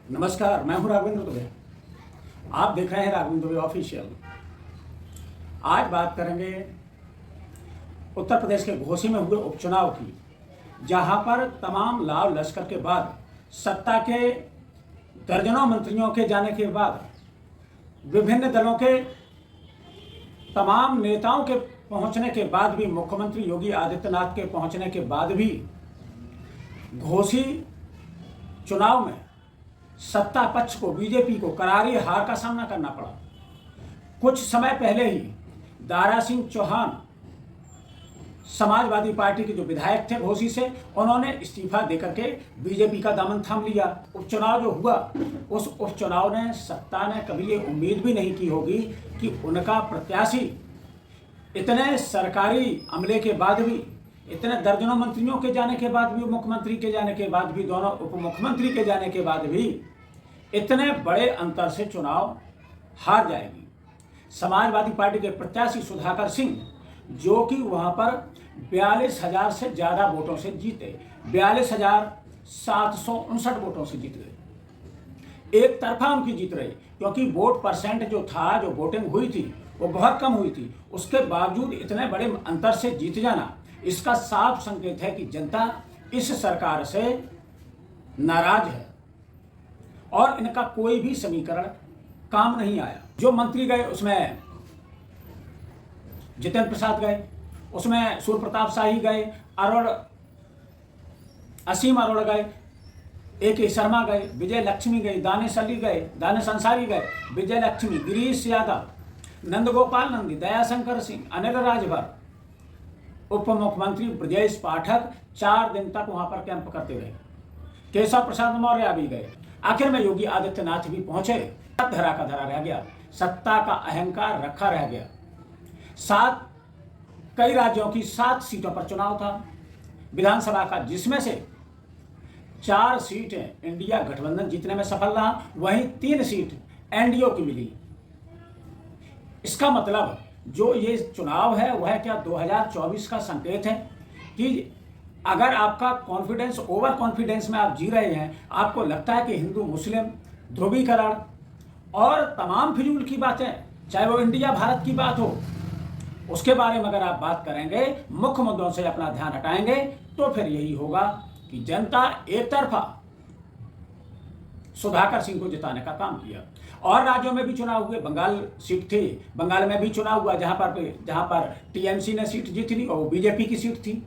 नमस्कार, मैं हूं राघवेंद्र दुबे। आप देख रहे हैं राघवेंद्र दुबे ऑफिशियल। आज बात करेंगे उत्तर प्रदेश के घोसी में हुए उपचुनाव की, जहां पर तमाम लाव लश्कर के बाद, सत्ता के दर्जनों मंत्रियों के जाने के बाद, विभिन्न दलों के तमाम नेताओं के पहुंचने के बाद भी, मुख्यमंत्री योगी आदित्यनाथ के पहुंचने के बाद भी घोसी चुनाव में सत्ता पक्ष को, बीजेपी को करारी हार का सामना करना पड़ा। कुछ समय पहले ही दारा सिंह चौहान, समाजवादी पार्टी के जो विधायक थे घोसी से, उन्होंने इस्तीफा देकर के बीजेपी का दामन थाम लिया। उपचुनाव जो हुआ, उस उपचुनाव ने, सत्ता ने कभी ये उम्मीद भी नहीं की होगी कि उनका प्रत्याशी इतने सरकारी अमले के बाद भी, इतने दर्जनों मंत्रियों के जाने के बाद भी, मुख्यमंत्री के जाने के बाद भी, दोनों उप मुख्यमंत्री के जाने के बाद भी इतने बड़े अंतर से चुनाव हार जाएगी। समाजवादी पार्टी के प्रत्याशी सुधाकर सिंह, जो कि वहां पर 42,000 से ज़्यादा वोटों से जीते, 42,759 वोटों से जीत गए। एक तरफा उनकी जीत रही, क्योंकि वोट परसेंट जो था, जो वोटिंग हुई थी, वो बहुत कम हुई थी। उसके बावजूद इतने बड़े अंतर से जीत जाना, इसका साफ संकेत है कि जनता इस सरकार से नाराज है और इनका कोई भी समीकरण काम नहीं आया। जो मंत्री गए उसमें जितेंद्र प्रसाद गए, उसमें सूर्य प्रताप शाही गए, असीम अरोड़ा गए, A.K. शर्मा गए, विजय लक्ष्मी गए, दानिश अली गए, दानिश अंसारी गए, विजय लक्ष्मी, गिरीश यादव, नंदगोपाल नंदी, दयाशंकर सिंह, अनिल राजभर, उप मुख्यमंत्री ब्रजेश पाठक 4 दिन तक वहां पर कैंप करते रहे। केशव प्रसाद मौर्य भी गए। आखिर में योगी आदित्यनाथ भी पहुंचे। धरा का धरा रह गया, सत्ता का अहंकार रखा रह गया। कई राज्यों की 7 सीटों पर चुनाव था विधानसभा का, जिसमें से 4 सीटें इंडिया गठबंधन जीतने में सफल रहा, वहीं 3 सीट एनडीओ की मिली। इसका मतलब जो ये चुनाव है वह क्या 2024 का संकेत है कि अगर आपका कॉन्फिडेंस, ओवर कॉन्फिडेंस में आप जी रहे हैं, आपको लगता है कि हिंदू मुस्लिम ध्रुवीकरण और तमाम फिजूल की बातें, चाहे वो इंडिया भारत की बात हो, उसके बारे में अगर आप बात करेंगे, मुख्य मुद्दों से अपना ध्यान हटाएंगे, तो फिर यही होगा कि जनता एक तरफा सुधाकर सिंह को जिताने का काम किया। और राज्यों में भी चुनाव हुए। बंगाल सीट थी, बंगाल में भी चुनाव हुआ, जहां पर टीएमसी ने सीट जीती थी और वो बीजेपी की सीट थी।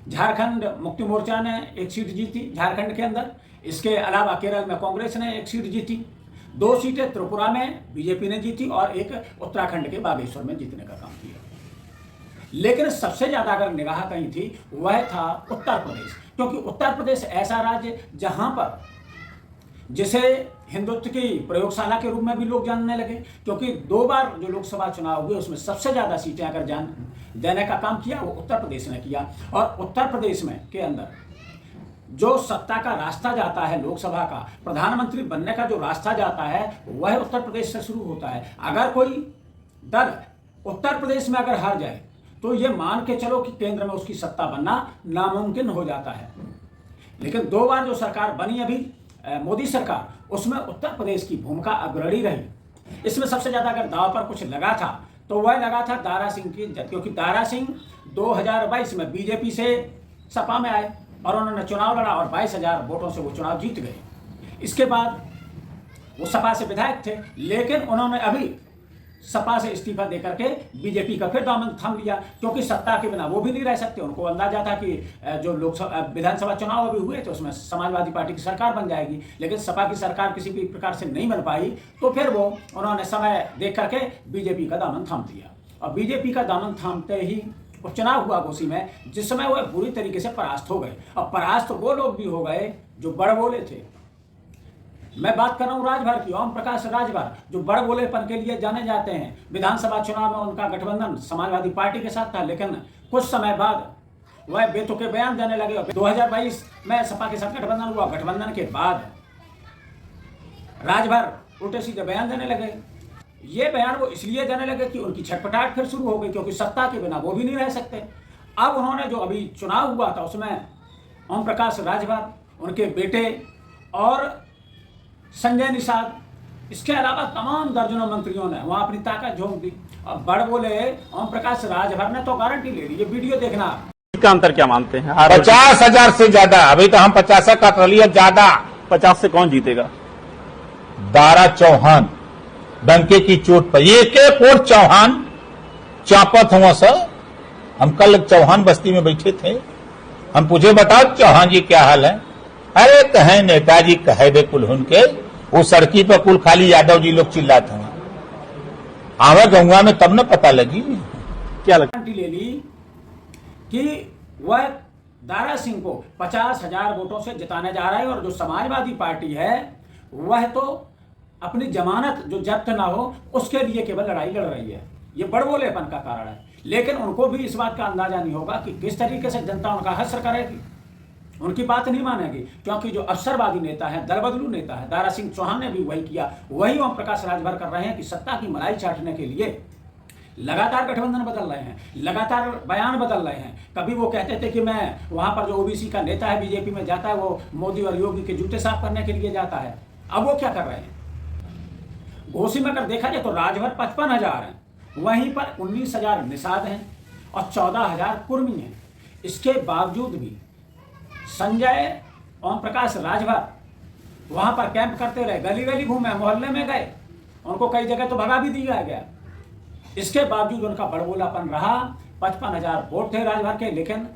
झारखंड मुक्ति मोर्चा ने एक सीट जीती झारखंड के अंदर। इसके अलावा केरल में कांग्रेस ने एक सीट जीती। 2 सीटें त्रिपुरा में बीजेपी ने जीती और एक उत्तराखंड के बागेश्वर में जीतने का काम किया। लेकिन सबसे ज्यादा अगर निगाह कहीं थी, वह था उत्तर प्रदेश, क्योंकि उत्तर प्रदेश ऐसा राज्य जहां पर, जिसे हिंदुत्व की प्रयोगशाला के रूप में भी लोग जानने लगे, क्योंकि 2 बार जो लोकसभा चुनाव हुए उसमें सबसे ज्यादा सीटें अगर देने का काम किया वो उत्तर प्रदेश ने किया। और उत्तर प्रदेश में के अंदर जो सत्ता का रास्ता जाता है, लोकसभा का प्रधानमंत्री बनने का जो रास्ता जाता है, वह उत्तर प्रदेश से शुरू होता है। अगर कोई दल उत्तर प्रदेश में अगर हार जाए, तो ये मान के चलो कि केंद्र में उसकी सत्ता बनना नामुमकिन हो जाता है। लेकिन 2 बार जो सरकार बनी अभी मोदी सरकार, उसमें उत्तर प्रदेश की भूमिका अग्रणी रही। इसमें सबसे ज्यादा अगर दांव पर कुछ लगा था तो वह लगा था दारा सिंह की, क्योंकि दारा सिंह 2022 में बीजेपी से सपा में आए और उन्होंने चुनाव लड़ा और 22,000 वोटों से वो चुनाव जीत गए। इसके बाद वो सपा से विधायक थे, लेकिन उन्होंने अभी सपा से इस्तीफा देकर के बीजेपी का फिर दामन थाम लिया, क्योंकि सत्ता के बिना वो भी नहीं रह सकते। उनको अंदाजा था कि जो लोकसभा विधानसभा चुनाव अभी हुए थे उसमें समाजवादी पार्टी की सरकार बन जाएगी, लेकिन सपा की सरकार किसी भी प्रकार से नहीं बन पाई। तो फिर उन्होंने समय देख करके बीजेपी का दामन थाम दिया और बीजेपी का दामन थामते ही उपचुनाव हुआ घोसी में, जिसमें वह बुरी तरीके से परास्त हो गए। और परास्त वो लोग भी हो गए जो बड़ बोले थे। मैं बात कर रहा हूं राजभर की, ओम प्रकाश राजभर, जो बड़ बोलेपन के लिए जाने जाते हैं। विधानसभा चुनाव में उनका गठबंधन समाजवादी पार्टी के साथ था, लेकिन कुछ समय बाद वह बेतुके बयान देने लगे। 2022 में सपा के साथ गठबंधन हुआ। गठबंधन के बाद राजभर उल्टे सीधे बयान देने लगे। ये बयान वो इसलिए देने लगे कि उनकी छटपटाहट फिर शुरू हो गई, क्योंकि सत्ता के बिना वो भी नहीं रह सकते। अब उन्होंने जो अभी चुनाव हुआ था उसमें ओम प्रकाश राजभर, उनके बेटे और संजय निषाद, इसके अलावा तमाम दर्जनों मंत्रियों ने वहां अपनी ताकत झोंक दी। और बड़ बोले ओम प्रकाश राजभर ने तो गारंटी ले ली। ये वीडियो देखना आप। का अंतर क्या मानते हैं? 50,000 से ज्यादा, अभी तो हम 50 का कर लिया ज्यादा। 50 से कौन जीतेगा? दारा चौहान डंके की चोट पर एक एक वोट चौहान चापत हुआ सर। हम कल चौहान बस्ती में बैठे थे, हम पूछे बताओ चौहान जी क्या हाल है? अरे कहे नेताजी कहे बे कुल के वो सड़की पर कुल खाली यादव जी लोग चिल्लाते हैं। आवे गंगा में तब न पता लगी। क्या लगता है? ले ली कि वह दारा सिंह को 50,000 वोटों से जिताने जा रहा है। और जो समाजवादी पार्टी है वह तो अपनी जमानत जो जब्त ना हो उसके लिए केवल लड़ाई लड़ रही है। ये बड़बोलेपन का कारण है। लेकिन उनको भी इस बात का अंदाजा नहीं होगा कि किस तरीके से जनता उनका हश्र करेगी, उनकी बात नहीं मानेगी। क्योंकि जो अवसरवादी नेता है, दलबदलू नेता है, दारा सिंह चौहान ने भी वही किया, वही ओम प्रकाश राजभर कर रहे हैं कि सत्ता की मलाई चाटने के लिए लगातार गठबंधन बदल रहे हैं, लगातार बयान बदल रहे हैं। कभी वो कहते थे कि मैं वहां पर जो ओबीसी का नेता है बीजेपी में जाता है वो मोदी और योगी के जूते साफ करने के लिए जाता है। अब वो क्या कर रहे हैं? घोसी में अगर देखा जाए तो राजभर 55,000 है, वहीं पर 19,000 निषाद हैं और 14,000 कुर्मी हैं। इसके बावजूद भी संजय ओम प्रकाश राजभर वहां पर कैंप करते रहे, गली गली घूमे, मोहल्ले में गए, उनको कई जगह तो भगा भी दिया गया। इसके बावजूद उनका बड़बोलापन रहा। 55,000 वोट थे राजभर के, लेकिन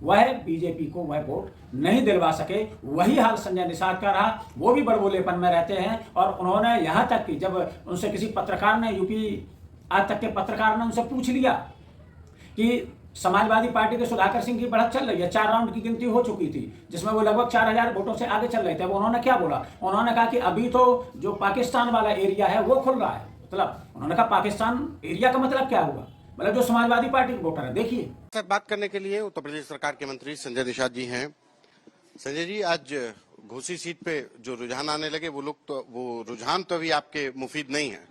वह बीजेपी को वह वोट नहीं दिलवा सके। वही हाल संजय निषाद का रहा। वो भी बड़बोलेपन में रहते हैं और उन्होंने यहां तक कि जब उनसे किसी पत्रकार ने, यूपी आज तक के पत्रकार ने उनसे पूछ लिया कि समाजवादी पार्टी के सुधाकर सिंह की बढ़त चल रही है, 4 राउंड की गिनती हो चुकी थी जिसमें वो लगभग 4,000 वोटों से आगे चल रहे थे। वो उन्होंने क्या बोला? उन्होंने कहा कि अभी तो जो पाकिस्तान वाला एरिया है वो खुल रहा है। मतलब उन्होंने कहा पाकिस्तान एरिया का मतलब क्या हुआ? मतलब जो समाजवादी पार्टी के वोटर है। देखिए, सर बात करने के लिए उत्तर प्रदेश सरकार के मंत्री संजय निषाद जी हैं। संजय जी, आज घोसी सीट पे जो रुझान आने लगे वो रुझान तो अभी आपके मुफीद नहीं है।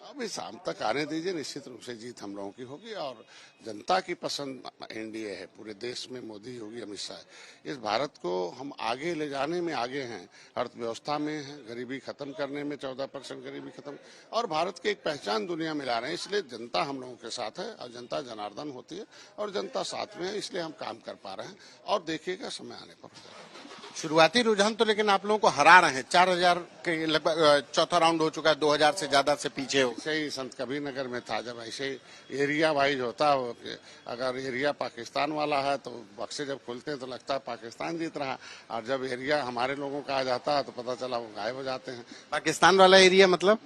अभी शाम तक आने दीजिए, निश्चित रूप से जीत हम लोगों की होगी। और जनता की पसंद एनडीए है, पूरे देश में मोदी योगी अमित शाह। इस भारत को हम आगे ले जाने में आगे हैं, अर्थव्यवस्था में है, गरीबी खत्म करने में 14% गरीबी खत्म, और भारत की एक पहचान दुनिया में ला रहे हैं। इसलिए जनता हम लोगों के साथ है और जनता जनार्दन होती है और जनता साथ में है, इसलिए हम काम कर पा रहे हैं। और देखिएगा समय आने पर। शुरुआती रुझान तो लेकिन आप लोगों को हरा रहे हैं। 4,000 के लगभग चौथा राउंड हो चुका है, 2,000 से ज्यादा से पीछे हो। ऐसे ही संत कबीर नगर में था, जब ऐसे एरिया वाइज होता हो कि अगर एरिया पाकिस्तान वाला है तो बक्से जब खुलते हैं तो लगता है पाकिस्तान जीत रहा है, और जब एरिया हमारे लोगों का आ जाता है तो पता चला वो गायब हो जाते हैं। पाकिस्तान वाला एरिया मतलब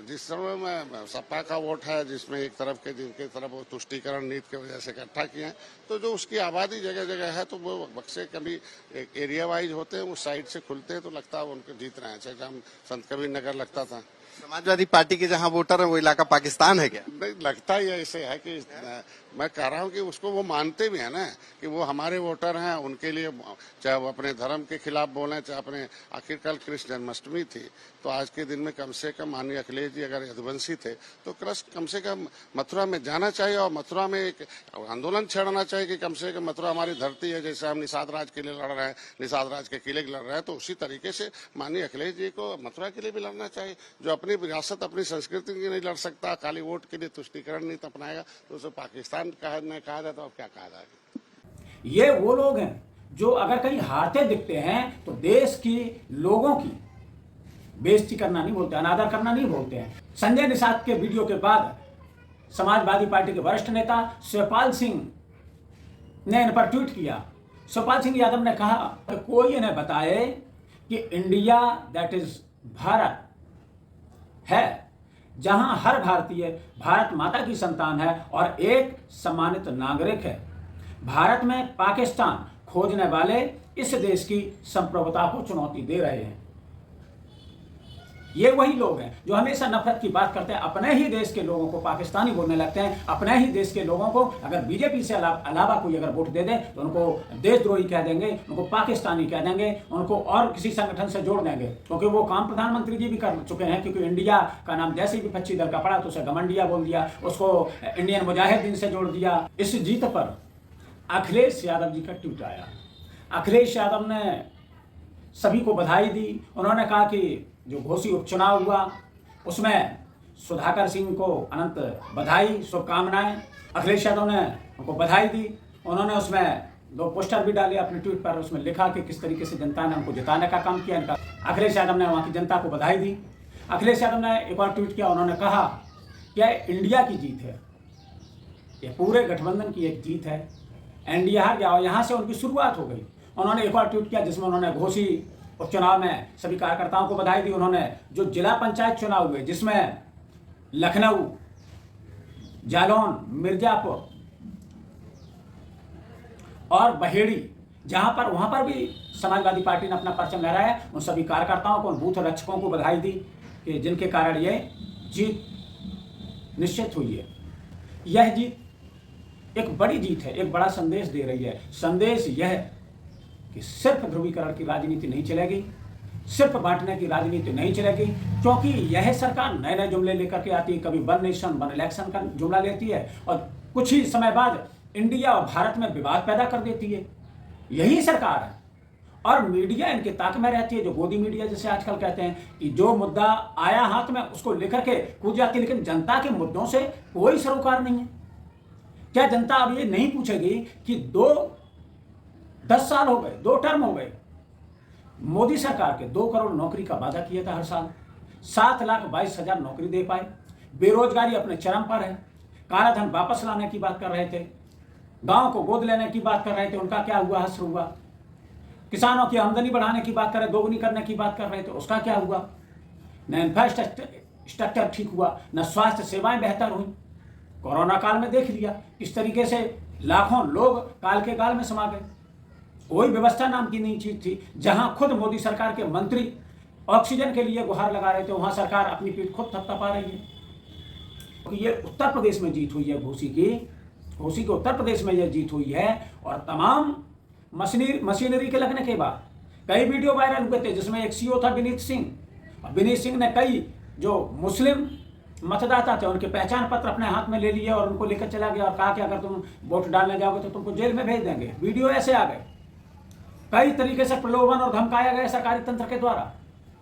जिस समय में सपा का वोट है, जिसमें एक तरफ के जिनके तरफ वो तुष्टीकरण नीति की वजह से इकट्ठा किए हैं, तो जो उसकी आबादी जगह जगह है तो वो बक्से कभी एरिया वाइज होते हैं, उस साइड से खुलते हैं तो लगता है उनको जीत रहे हैं। जैसे हम संत कबीर नगर लगता था। समाजवादी पार्टी के जहां वोटर है वो इलाका पाकिस्तान है क्या? नहीं, लगता ही ऐसे है कि मैं कह रहा हूं कि उसको वो मानते भी है ना कि वो हमारे वोटर हैं। उनके लिए चाहे वो अपने धर्म के खिलाफ बोले, चाहे अपने, आखिर कल कृष्ण जन्माष्टमी थी तो आज के दिन में कम से कम माननीय अखिलेश जी अगर यदुवंशी थे तो कृष्ण कम से कम मथुरा में जाना चाहिए और मथुरा में एक आंदोलन छेड़ना चाहिए कि कम से कम मथुरा हमारी धरती है। जैसे हम निषाद राज के लिए लड़ रहे हैं, निषाद राज के किले लड़ रहे हैं, तो उसी तरीके से माननीय अखिलेश जी को मथुरा के लिए भी लड़ना चाहिए। जो अपनी विरासत, अपनी संस्कृति की नहीं लड़ सकता, खाली वोट के लिए तुष्टीकरण नहीं अपनाएगा, तो उसे पाकिस्तान कहा जाता और क्या कहा जाएगा। ये वो लोग हैं जो अगर कहीं हारते दिखते हैं तो देश के लोगों की बेइज्जती करना नहीं बोलते, अनादर करना नहीं बोलते हैं। संजय निषाद के वीडियो के बाद समाजवादी पार्टी के वरिष्ठ नेता शिवपाल सिंह ने इन पर ट्वीट किया। शिवपाल सिंह यादव ने कहा कि कोई इन्हें बताए कि इंडिया दैट इज भारत है जहां हर भारतीय भारत माता की संतान है और एक सम्मानित नागरिक है। भारत में पाकिस्तान खोजने वाले इस देश की संप्रभुता को चुनौती दे रहे हैं। ये वही लोग हैं जो हमेशा नफरत की बात करते हैं, अपने ही देश के लोगों को पाकिस्तानी बोलने लगते हैं। अपने ही देश के लोगों को अगर बीजेपी से अलावा कोई अगर वोट दे दे तो उनको देशद्रोही कह देंगे, उनको पाकिस्तानी कह देंगे, उनको और किसी संगठन से जोड़ देंगे। क्योंकि वो काम प्रधानमंत्री जी भी कर चुके हैं। क्योंकि इंडिया का नाम जैसे ही विपक्षी दल का पड़ा तो उसे घमंडिया बोल दिया, उसको इंडियन मुजाहिदीन से जोड़ दिया। इस जीत पर अखिलेश यादव जी का ट्वीट आया। अखिलेश यादव ने सभी को बधाई दी। उन्होंने कहा कि जो घोसी उपचुनाव हुआ उसमें सुधाकर सिंह को अनंत बधाई, शुभकामनाएं। अखिलेश यादव ने उनको बधाई दी। उन्होंने उसमें 2 पोस्टर भी डाले अपने ट्वीट पर, उसमें लिखा कि किस तरीके से जनता ने उनको जिताने का काम किया। इनका अखिलेश यादव ने वहाँ की जनता को बधाई दी। अखिलेश यादव ने एक और ट्वीट किया, उन्होंने कहा कि यह इंडिया की जीत है, ये पूरे गठबंधन की एक जीत है, एनडीए हार गया और यहाँ से उनकी शुरुआत हो गई। उन्होंने एक और ट्वीट किया जिसमें उन्होंने घोसी उपचुनाव में सभी कार्यकर्ताओं को बधाई दी। उन्होंने जो जिला पंचायत चुनाव हुए जिसमें लखनऊ, जालौन, मिर्जापुर और बहेड़ी, जहां पर वहां पर भी समाजवादी पार्टी ने अपना परचम लहराया, उन सभी कार्यकर्ताओं को, उन बूथ रक्षकों को बधाई दी कि जिनके कारण ये जीत निश्चित हुई है। यह जीत एक बड़ी जीत है, एक बड़ा संदेश दे रही है। संदेश यह है कि सिर्फ ध्रुवीकरण की राजनीति नहीं चलेगी, सिर्फ बांटने की राजनीति नहीं चलेगी, क्योंकि यह सरकार नए नए जुमले लेकर के आती है। कभी वन नेशन वन इलेक्शन का जुमला लेती है और कुछ ही समय बाद इंडिया और भारत में विवाद पैदा कर देती है। यही सरकार है और मीडिया इनके ताक में रहती है, जो गोदी मीडिया जिसे आजकल कहते हैं, कि जो मुद्दा आया हाथ में उसको लेकर के कूद जाती है। लेकिन जनता के मुद्दों से कोई सरोकार नहीं है। क्या जनता अब ये नहीं पूछेगी कि 10 साल हो गए, 2 टर्म हो गए, मोदी सरकार के 2 करोड़ नौकरी का वादा किया था हर साल, 7,22,000 नौकरी दे पाए, बेरोजगारी अपने चरम पर है, काला धन वापस लाने की बात कर रहे थे, गांव को गोद लेने की बात कर रहे थे, उनका क्या हुआ, हश्र हुआ। किसानों की आमदनी बढ़ाने की बात कर रहे, दोगुनी करने की बात कर रहे थे, उसका क्या हुआ। न इंफ्रास्ट्रक्चर ठीक हुआ, न स्वास्थ्य सेवाएं बेहतर हुई। कोरोना काल में देख लिया किस तरीके से लाखों लोग काल के काल में समा गए। कोई व्यवस्था नाम की नहीं चीज थी। जहां खुद मोदी सरकार के मंत्री ऑक्सीजन के लिए गुहार लगा रहे थे, वहां सरकार अपनी पीठ खुद थपथपा रही है। तो ये उत्तर प्रदेश में जीत हुई है घोसी के उत्तर प्रदेश में यह जीत हुई है। और तमाम मशीनरी के लगने के बाद कई वीडियो वायरल हुए थे जिसमें एक सीओ था विनीत सिंह, और विनीत सिंह ने कई जो मुस्लिम मतदाता थे उनके पहचान पत्र अपने हाथ में ले लिए और उनको लेकर चला गया और कहा कि अगर तुम वोट डालने जाओगे तो तुमको जेल में भेज देंगे। वीडियो ऐसे आ गए। कई तरीके से प्रलोभन और धमकाया गया सरकारी तंत्र के द्वारा,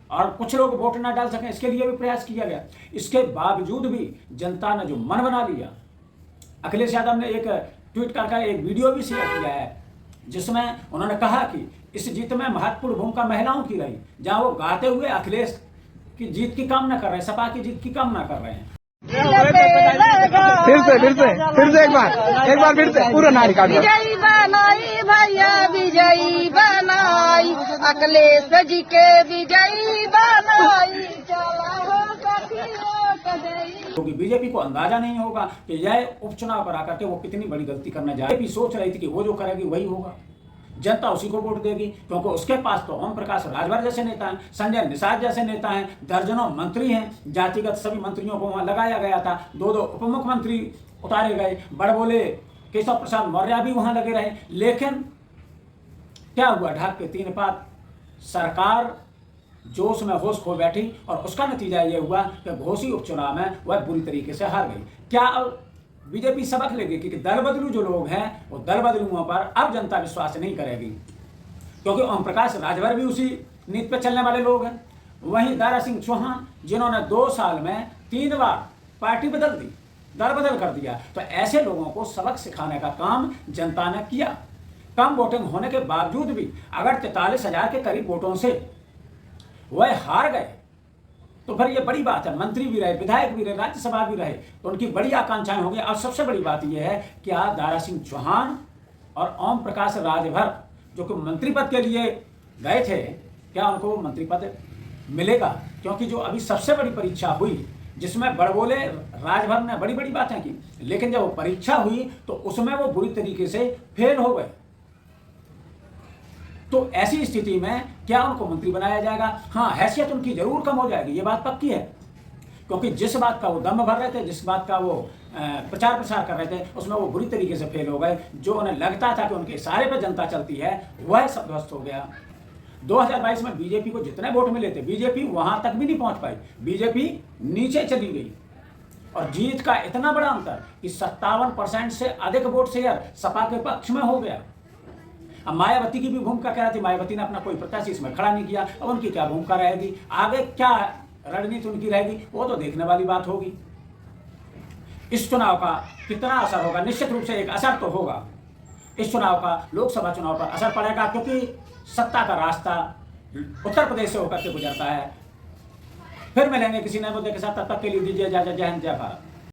और कुछ लोग वोट ना डाल सकें इसके लिए भी प्रयास किया गया। इसके बावजूद भी जनता ने जो मन बना लिया। अखिलेश यादव ने एक ट्वीट करके एक वीडियो भी शेयर किया है जिसमें उन्होंने कहा कि इस जीत में महत्वपूर्ण भूमिका महिलाओं की रही, जहां वो गाते हुए अखिलेश की जीत की कामना कर रहे हैं, सपा की जीत की कामना कर रहे हैं। फिर से एक बार फिर से पूरा नारी काट विजयी बनाई भैया, विजयी बनाई अखिलेश जी के, विजयी बनाई क्योंकि बीजेपी को अंदाजा नहीं होगा कि यह उपचुनाव पर आकर के वो कितनी बड़ी गलती करने जा रही है। बीजेपी सोच रही थी कि वो जो करेगी वही होगा, जनता उसी को वोट देगी, क्योंकि उसके पास तो ओम प्रकाश राजभर जैसे नेता हैं, संजय निषाद जैसे नेता हैं, दर्जनों मंत्री हैं। जातिगत सभी मंत्रियों को वहां लगाया गया था, 2 उप मुख्यमंत्री उतारे गए, बड़बोले केशव प्रसाद मौर्य भी वहां लगे रहे। लेकिन क्या हुआ, ढाक के 3 पात सरकार जोश में होश खो बैठी और उसका नतीजा यह हुआ कि घोसी उपचुनाव में वह बुरी तरीके से हार गई। क्या बीजेपी सबक लेगी कि दल बदलू जो लोग हैं वो दल बदलुओं पर अब जनता विश्वास नहीं करेगी, क्योंकि ओम प्रकाश राजभर भी उसी नीति पर चलने वाले लोग हैं। वहीं दारा सिंह चौहान जिन्होंने 2 साल में 3 बार पार्टी बदल दी, दल बदल कर दिया, तो ऐसे लोगों को सबक सिखाने का काम जनता ने किया। कम वोटिंग होने के बावजूद भी अगर 43,000 के करीब वोटों से वह हार गए तो फिर ये बड़ी बात है। मंत्री भी रहे, विधायक भी रहे, राज्यसभा भी रहे, तो उनकी बड़ी आकांक्षाएं होंगी। और सबसे बड़ी बात यह है कि आज दारा सिंह चौहान और ओम प्रकाश राजभर जो कि मंत्री पद के लिए गए थे, क्या उनको मंत्री पद मिलेगा? क्योंकि जो अभी सबसे बड़ी परीक्षा हुई जिसमें बड़बोले राजभर ने बड़ी बड़ी बातें की, लेकिन जब वो परीक्षा हुई तो उसमें वो बुरी तरीके से फेल हो गए। तो ऐसी स्थिति में क्या उनको मंत्री बनाया जाएगा? हाँ, हैसियत उनकी जरूर कम हो जाएगी, ये बात पक्की है, क्योंकि जिस बात का वो दम भर रहे थे, जिस बात का वो प्रचार प्रसार कर रहे थे, उसमें वो बुरी तरीके से फेल हो गए। जो उन्हें लगता था कि उनके इशारे पर जनता चलती है, वह सब ध्वस्त हो गया। 2022 में बीजेपी को जितने वोट मिले थे, बीजेपी वहां तक भी नहीं पहुंच पाई, बीजेपी नीचे चली गई। और जीत का इतना बड़ा अंतर कि 57% से अधिक वोट शेयर सपा के पक्ष में हो गया। अब मायावती की भी भूमिका क्या थी? मायावती ने अपना कोई प्रत्याशी इसमें खड़ा नहीं किया। अब उनकी क्या भूमिका रहेगी, आगे क्या रणनीति उनकी रहेगी, वो तो देखने वाली बात होगी। इस चुनाव का कितना असर होगा, निश्चित रूप से एक असर तो होगा। इस चुनाव का लोकसभा चुनाव पर असर पड़ेगा, क्योंकि सत्ता का रास्ता उत्तर प्रदेश से होकर के गुजरता है। फिर मिलेंगे किसी नए मुद्दे के साथ, तब तक के लिए दीजिए इजाजत। जय हिंद, जय भारत।